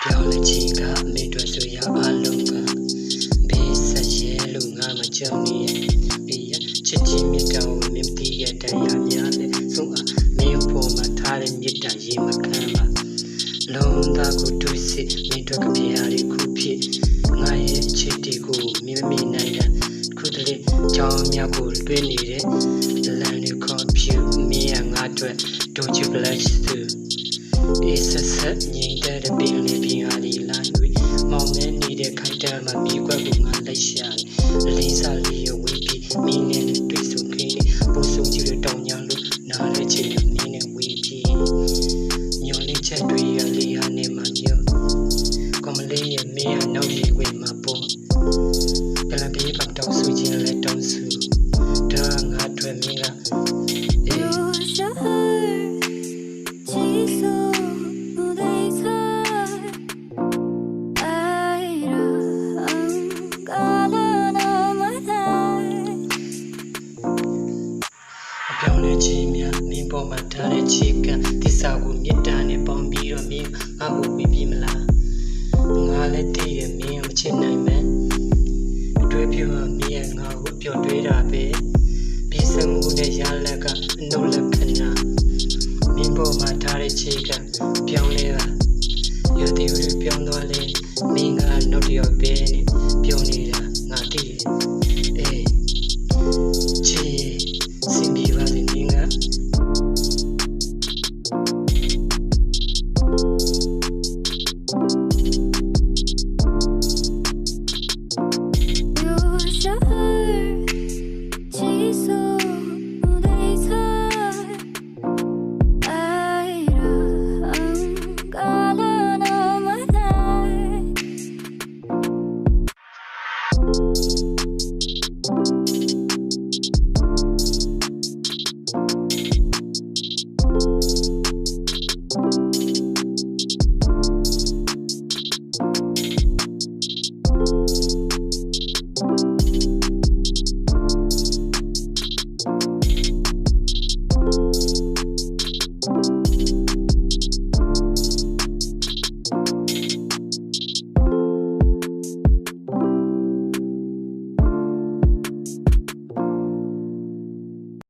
ပြောလေချီကမိတို့ဆိုရအလုံးကဘေးဆက်ရဲလို့ငါမကြောက်နေဘေးရချစ်ချင်းမြတ်တော်မင်းတီးရတရားများလေဆုံးအမင်းဖို့မှာထားတဲ့မြတ်တာရေမခံပါလုံးသားကိုတူးစစ်မိတို့ကပြားလေးခုဖြစ်ငါရဲ့ချစ်တီကိုမိမနိုင်တာခုတည်းကြောင်းများကိုတွင်းနေတဲ့လမ်းတွေခေါ်ဖြူမင်းရငါအတွက်တို့ချစ်ပလက်သူအေးဆက်ဆက်ငြိမ်တဲ့ပင်လေးပြင်ဟာဒီလာ၍မောင်နဲ့နေတဲ့ခိုင်တမ်းမှာမိကွက်ကိုငါလိုက်ရှာတယ်လေးစားလေးဝေးပြီးမင်းနဲ့တွေ့ဆုံခင်းနေပို့ဆုံကြည့်လို့တောင်းကြလို့နားလဲချင်မင်းနဲ့ဝေးပြီးညော်လေးချက်တွေရလေးဟာနေမှာညောကမလေးရဲ့မင်းကနောက်ရီဝေးမှာပေါ့ကလပြေးပတ်တော့ဆူချင်းလဲတောင်းဆူဒါငါတွေ့မင်းကပြောင်းလဲခြင်းများမင်းပေါ်မှာထားတဲ့ချစ်ကသစ္စာကိုမြတ်တာနဲ့ပေါင်းပြီးတော့မင်းငါ့ကိုပြီးပြီမလားငါလည်းတည်ရမင်းမချစ်နိုင်မယ်အတွေ့ပြမမင်းငါ့ကိုပျော်တွေးတာပဲပြီးစမှုနဲ့ရလက်ကအနုလက္ခဏာမင်းပေါ်မှာထားတဲ့ချစ်ကပြောင်းလဲပါရတဲ့ရပြောင်းသွားလဲမင်းကနောက်တယောက်ပဲနဲ့ပြောနေတာငါတည်တယ်ချစ်စင်ပြီးပါလေမင်းက